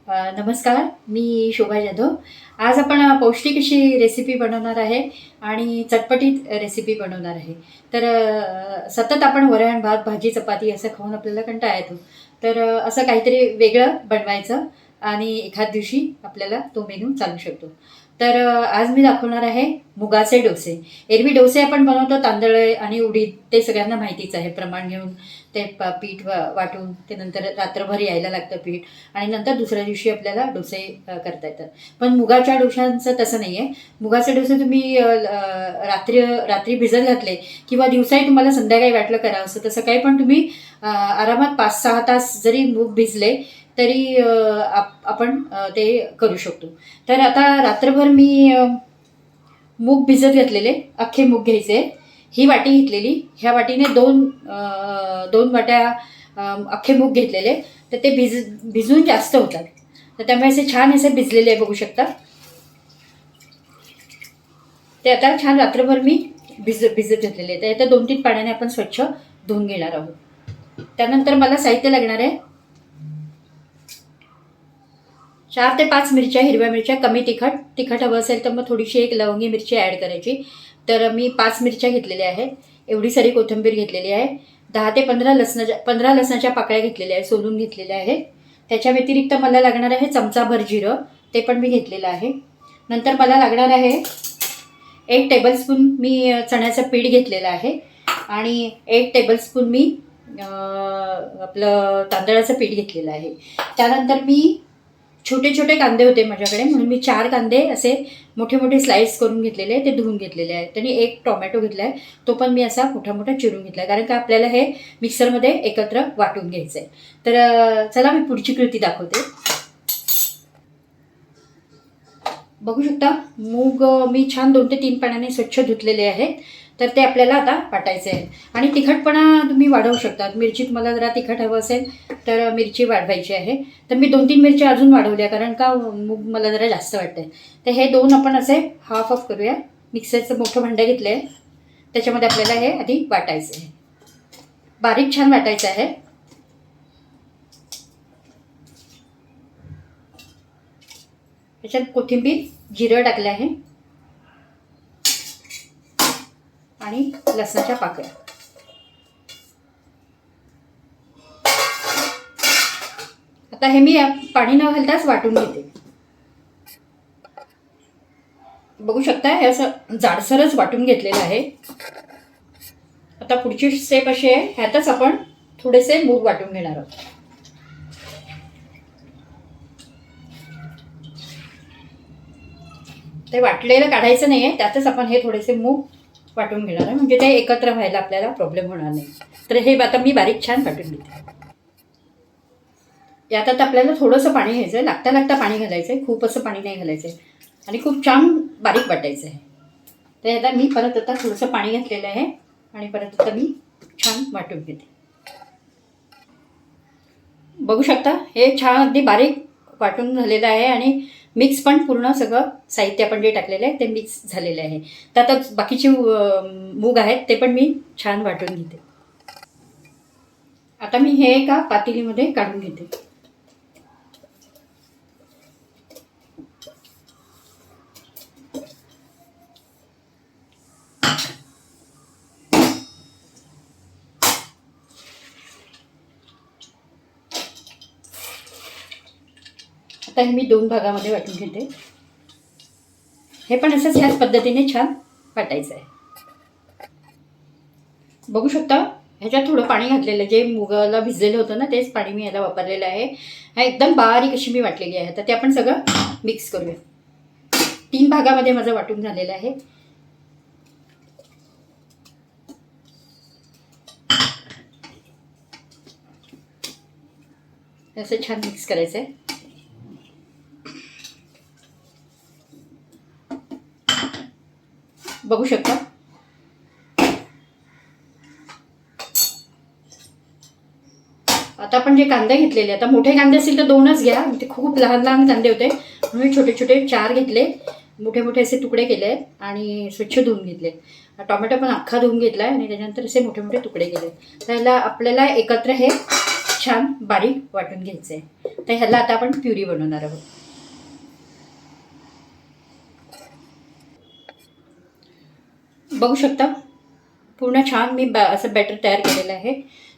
नमस्कार, मी शोभा जाधव. आज आपण पौष्टिक अशी रेसिपी बनवणार आहे आणि चटपटीत रेसिपी बनवणार आहे. तर सतत आपण वरण, भात, भाजी, चपाती असं खाऊन आपल्याला कंटाळा येतो. तर असं काहीतरी वेगळं बनवायचं आणि एखाद दिवशी आपल्याला तो मेनू चालू शकतो. तर आज मी दाखवणार आहे मुगाचे डोसे. एरवी डोसे आपण बनवतो तांदूळ आणि उडीद, ते सगळ्यांना माहितीच आहे. प्रमाण घेऊन ते पीठ वाटून ते नंतर रात्रभर यायला लागतं पीठ आणि नंतर दुसऱ्या दिवशी आपल्याला डोसे करता येतात. पण मुगाच्या डोशांचं तसं नाही आहे. मुगाचे डोसे तुम्ही रात्री रात्री भिजत घातले किंवा दिवसाही तुम्हाला संध्याकाळी वाटलं करावं असं, तर सकाळी पण तुम्ही आरामात 5-6 तास जरी मूग भिजले तरी आपण ते करू शकतो. तर आता रात्रभर मी मूग भिजत घातलेले, अख्खे मूग घ्यायचे. ही वाटी घेतलेली, ह्या वाटीने दोन वाट्या अख्खे मूग घेतलेले. तर ते भिजून जास्त होतात. तर त्यामुळे असे छान असे भिजलेले बघू शकता. ते आता छान रात्रभर मी भिजत घातलेले. तर आता 2-3 पाण्याने आपण स्वच्छ धुवून घेणार आहोत. त्यानंतर मला साहित्य लागणार आहे 4 ते 5 मिरच्या, हिरव्या मिरच्या, कमी तिखट हवं असेल तर मग थोडीशी एक लवंगी मिरची ॲड करायची. तर मी 5 मिरच्या घेतलेल्या आहेत. एवढी सारी कोथिंबीर घेतलेली आहे. 10 ते 15 लसणाच्या पाकळ्या घेतलेल्या आहेत, सोलून घेतलेल्या आहेत. त्याच्या व्यतिरिक्त मला लागणार आहे चमचाभर जिरं, ते पण मी घेतलेलं आहे. नंतर मला लागणार आहे 1 टेबलस्पून मी चण्याचं पीठ घेतलेलं आहे आणि 1 टेबलस्पून मी आपलं तांदळाचं पीठ घेतलेलं आहे. त्यानंतर मी छोटे छोटे कांदे होते माझ्याकडे, म्हणून मी 4 कांदे असे मोठे मोठे स्लाइस करून घेतलेले आहे, ते धुवून घेतलेले आहेत. आणि 1 टोमॅटो घेतला आहे, तो पण मी असा मोठा मोठा चिरून घेतला आहे, कारण का आपल्याला हे मिक्सरमध्ये एकत्र वाटून घ्यायचं आहे. तर चला मी पुढची कृती दाखवते. बघू शकता मूग मी छान 2 ते 3 पाण्याने स्वच्छ धुतलेले आहेत. तर ते आपल्याला आता वाटायचे आहे. आणि तिखटपणा तुम्ही वाढवू शकता. मिरची तुम्हाला जरा तिखट हवं असेल तर मिरची वाढवायची आहे. तर मी 2-3 मिरच्या अजून वाढवल्या, कारण का मूग मला जरा जास्त वाटतं आहे. तर हे 2 आपण असे हाफ ऑफ करूया. मिक्सरचं मोठं भांडं घेतलं आहे, त्याच्यामध्ये आपल्याला हे आधी वाटायचं आहे. बारीक छान वाटायचं आहे. त्याच्यात कोथिंबीर, जिरं टाकलं आहे आणि लसणाच्या पाकळ्या. आता हे मी पाणी न घालताच वाटून घेते. बघू शकता हे असं जाडसरच वाटून घेतलेलं आहे. आता पुढची स्टेप अशी आहे, ह्यातच आपण थोडेसे मूग वाटून घेणार आहोत. ते वाटलेलं काढायचं नाही आहे, त्यातच आपण हे थोडेसे मूग वाटून घेणार आहे, म्हणजे ते एकत्र व्हायला आपल्याला प्रॉब्लेम होणार नाही. तर हे आता मी बारीक छान वाटून घेते. यात आता आपल्याला थोडंसं पाणी घ्यायचं आहे, लागता लागता पाणी घालायचं आहे, खूप असं पाणी नाही घालायचं आहे आणि खूप छान बारीक वाटायचं आहे. तर आता मी परत आता थोडंसं पाणी घातलेलं आहे आणि परत आता मी छान वाटून घेते. बघू शकता हे छान अगदी बारीक वाटून झालेलं आहे आणि मिक्स पण पूर्ण सगळं साहित्य आपण जे टाकलेलं आहे ते मिक्स झालेलं आहे. तर आता बाकीचे मूग आहेत ते पण मी छान वाटून घेते. आता मी हे एका पातेलीमध्ये काढून घेते. आता हे मी 2 भागामध्ये वाटून घेते. हे पण असंच ह्याच पद्धतीने छान वाटायचं आहे. बघू शकता ह्याच्यात थोडं पाणी घातलेलं, जे मुगाला भिजलेलं होतं ना तेच पाणी मी याला वापरलेलं आहे. हा एकदम बारीक अशी मी वाटलेली आहे. तर ते आपण सगळं मिक्स करूया. 3 भागामध्ये माझं वाटून झालेलं आहे. असं छान मिक्स करायचं आहे. बघू शकता आता आपण जे कांदे घेतलेले, आता मोठे कांदे असतील तर 2च घ्या, ते खूप लहान लहान कांदे होते म्हणून मी छोटे छोटे 4 घेतले. मोठे मोठे असे तुकडे केले आणि स्वच्छ धुवून घेतले. टोमॅटो पण अख्खा धुवून घेतला आहे आणि त्याच्यानंतर असे मोठे मोठे तुकडे केले. त्याला आपल्याला एकत्र हे छान बारीक वाटून घ्यायचं आहे. तर ह्याला आता आपण प्युरी बनवणार आहोत. बघू शकता पूर्ण छान मी असं बॅटर तयार केलेलं आहे.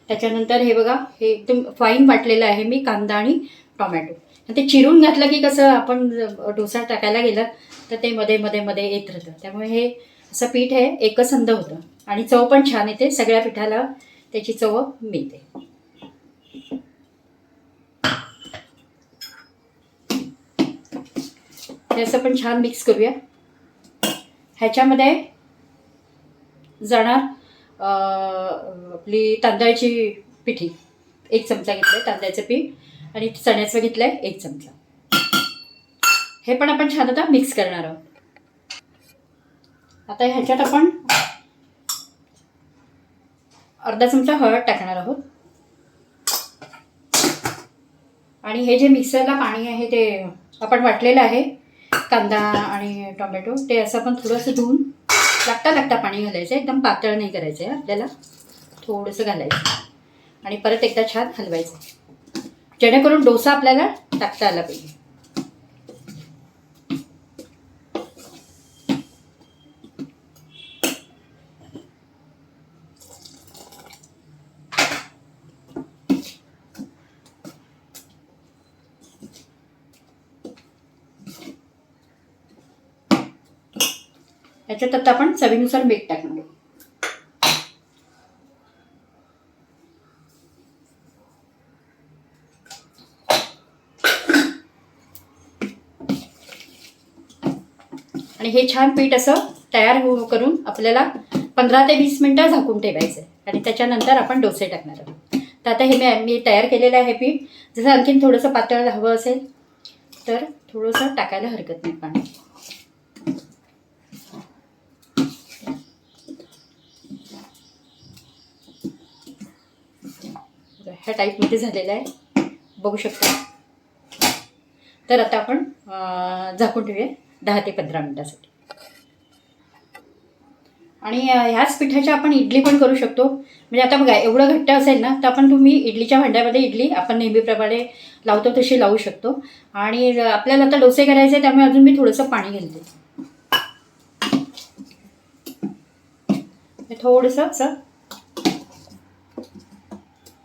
त्याच्यानंतर हे बघा, हे एकदम फाईन वाटलेलं आहे मी कांदा आणि टोमॅटो. ते चिरून घातलं की कसं आपण डोसा टाकायला गेलं तर ते मध्ये मध्ये मध्ये येत राहतं. त्यामुळे हे असं पीठ आहे एकसंध होतं आणि चव पण छान येते. सगळ्या पिठाला त्याची चव मिळते. हे असं पण छान मिक्स करूया. ह्याच्यामध्ये जाणार आपली तांदळाची पिठी 1 चमचा घेतलं आहे तांदळाचं पीठ आणि चण्याचं घेतलं आहे 1 चमचा. हे पण आपण छान आता मिक्स करणार आहोत. आता ह्याच्यात आपण अर्धा चमचा हळद टाकणार आहोत आणि हे जे मिक्सरला पाणी आहे ते आपण वाटलेलं आहे कांदा आणि टोमॅटो, ते असं आपण थोडंसं धुवून लागता पाणी घालायचं. एकदम पातळ नाही करायचं आहे, आपल्याला थोडंसं घालायचं आणि परत एकदा छान हलवायचं जेणेकरून डोसा आपल्याला टाकता आला पाहिजे. याच्यात आता आपण चवीनुसार मीठ टाकणार. आणि हे छान पीठ असं तयार करून आपल्याला 15 ते 20 मिनिटं झाकून ठेवायचं आहे आणि त्याच्यानंतर आपण डोसे टाकणार आहोत. तर आता हे मी तयार केलेलं आहे पीठ. जसं आणखीन थोडंसं पातळ हवं असेल तर थोडंसं टाकायला हरकत नाही पाणी. ह्या टाईपमध्ये झालेलं आहे, बघू शकता. तर आता आपण झाकून ठेवूया 10 ते 15 मिनिटासाठी. आणि ह्याच पिठाच्या आपण इडली पण करू शकतो. म्हणजे आता बघा एवढं घट्ट असेल ना तर आपण तुम्ही इडलीच्या भांड्यामध्ये इडली आपण नेहमीप्रमाणे लावतो तशी लावू शकतो. आणि आपल्याला आता डोसे करायचे त्यामुळे अजून मी थोडंसं पाणी घालते. थोडंसं असं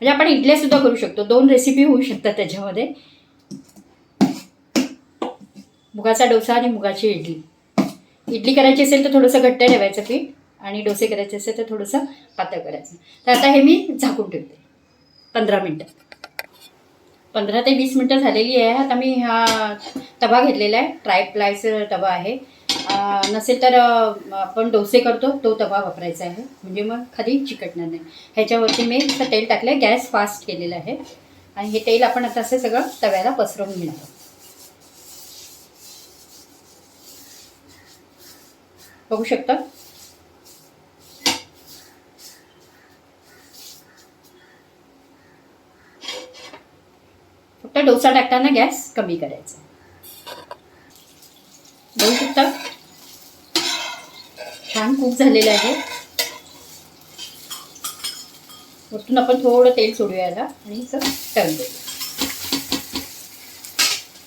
म्हणजे आपण इडल्या सुद्धा करू शकतो. 2 रेसिपी होऊ शकतात त्याच्यामध्ये. मुगाचा डोसा आणि मुगाची इडली. इडली करायची असेल तर थोडंसं घट्ट ठेवायचं पीठ आणि डोसे करायचे असेल तर थोडंसं पातळ करायचं. तर आता हे मी झाकून ठेवते 15 मिनटं. 15 ते 20 मिनटं झालेली आहे. आता मी हा तवा घेतलेला आहे, ट्रायप्लायचा तवा आहे. नसेल तर आपण डोसे करतो तो तवा वापरायचा आहे, म्हणजे मग खाली चिकटणार नाही. ह्याच्यावरती मी तेल टाकलं आहे, गॅस फास्ट केलेला आहे आणि हे तेल आपण आता असं सगळं तव्याला पसरवून घेणार आहोत. बघू शकता. फक्त डोसा टाकताना गॅस कमी करायचा. बघू शकता छान कुक झालेलं आहे. वरतून आपण थोडं तेल सोडूया याला आणि असं टर्न करूया.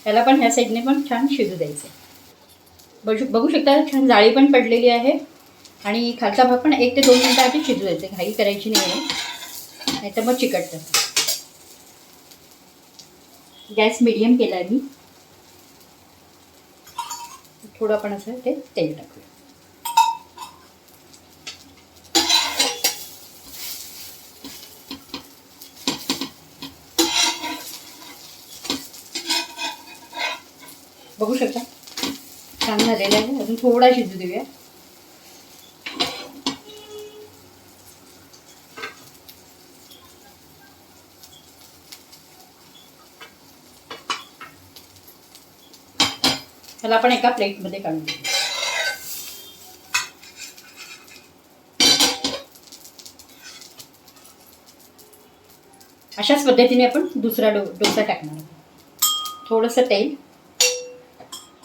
याला पण ह्या साईडने पण छान शिजू द्यायचं. बघू शकता छान जाळी पण पडलेली आहे आणि खालचा भाग पण 1 ते 2 मिनिटं आधी शिजू द्यायचं. घाई करायची नाही आहे, नाही तर मग चिकटतं. गॅस मीडियम केला आहे मी. थोडं आपण असं ते तेल टाकूया. बघू शकता छान झालेलं आहे. अजून थोडा शिजू देऊया. त्याला आपण एका प्लेटमध्ये काढून घेऊ. अशाच पद्धतीने आपण दुसरा डोसा टाकणार आहोत. थोडंसं तेल,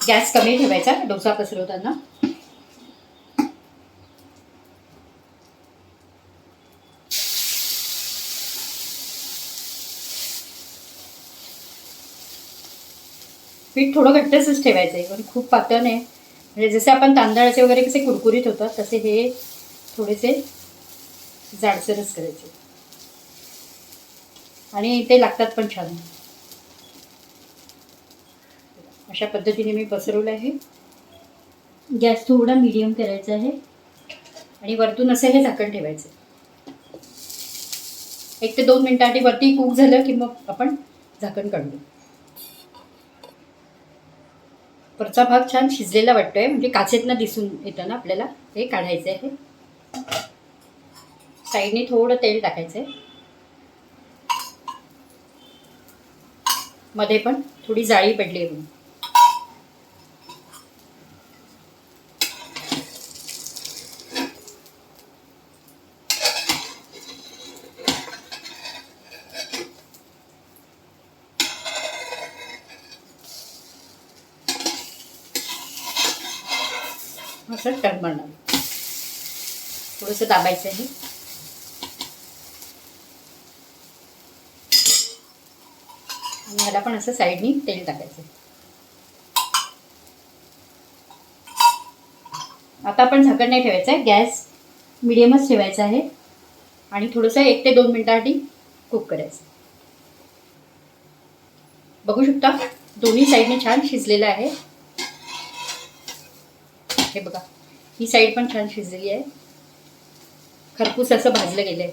गॅस कमी ठेवायचा डोसा पसरवताना. पीठ थोडं घट्टच ठेवायचं आहे, पण खूप पातळ नाही. म्हणजे जसे आपण तांदळाचे वगैरे कसे कुरकुरीत होतात तसे हे थोडेसे जाडसरच करायचे आणि ते लागतात पण छान. अशा पद्धतीने मी पसरवलं आहे. गॅस थोडा मीडियम करायचा आहे आणि वरतून असं हे झाकण ठेवायचं. 1 ते 2 मिनिटांनी वरती कुक झालं की मग आपण झाकण काढू. वरचा भाग छान शिजलेला वाटतोय, म्हणजे काचेतनं दिसून येतं ना आपल्याला. हे काढायचं आहे. साईडने थोडं तेल टाकायचं आहे. मध्ये पण थोडी जाळी पडली आहे. असं टर्न मारणार, थोडंसं दाबायचं आहे आणि ह्याला पण असं साईडनी तेल टाकायचं. आता आपण झाकण नाही ठेवायचं आहे, गॅस मिडियमच ठेवायचा आहे आणि थोडंसं 1 ते 2 मिनिटांसाठी कुक करायचं. बघू शकता दोन्ही साईडने छान शिजलेलं आहे. हे बघा, ही साईड पण छान शिजलेली आहे, खरपूस असं भाजलं गेलं आहे.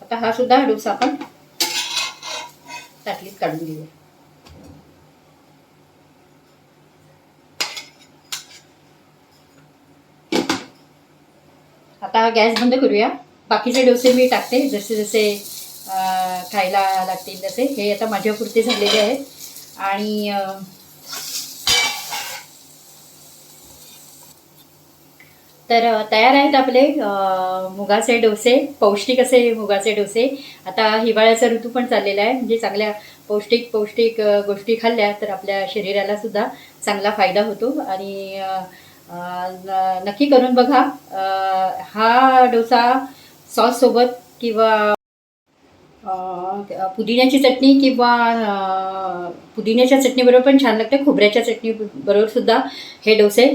आता हा सुद्धा डोसा आपण ताटलीत काढून घेऊया. आता गॅस बंद करूया. बाकीचे डोसे मी टाकते जसे जसे खायला लागतील तसे. हे आता माझ्यापुरते झालेले आहेत आणि तर तयार आहेत आपले मुगाचे डोसे, पौष्टिक असे मुगाचे डोसे. आता हिवाळ्याचा ऋतू पण चाललेला आहे, म्हणजे चांगल्या पौष्टिक पौष्टिक गोष्टी खाल्ल्या तर आपल्या शरीराला सुद्धा चांगला फायदा होतो आणि नक्की करून बघा. हा डोसा सॉससोबत किंवा पुदिन्याची चटणी किंवा पुदिन्याच्या चटणीबरोबर पण छान लागते. खोबऱ्याच्या चटणीबरोबर सुद्धा हे डोसे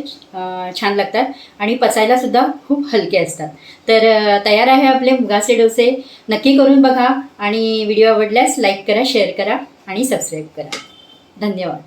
छान लागतात आणि पचायलासुद्धा खूप हलके असतात. तर तयार आहे आपले मुगाचे डोसे. नक्की करून बघा आणि व्हिडिओ आवडल्यास लाईक करा, शेअर करा आणि सबस्क्राईब करा. धन्यवाद.